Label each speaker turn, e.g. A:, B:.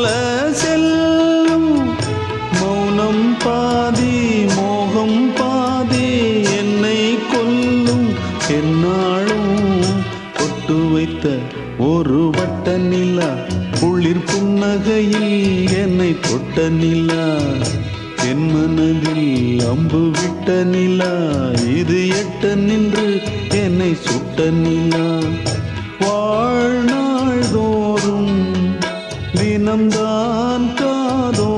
A: போல செல்லும் மௌனம் பாதி மோகம் பாதி என்னை கொல்லும் என்னாலும் கொட்டு வைத்த ஒரு வட்ட நிலா குளிர் புன்னகையில் என்னை தொட்ட நிலா என் மனதில் அம்பு விட்ட நிலா இது எட்ட நின்று என்னை சுட்ட நிலா வாழ்நாள் தோறும் தினம்தான் காதோ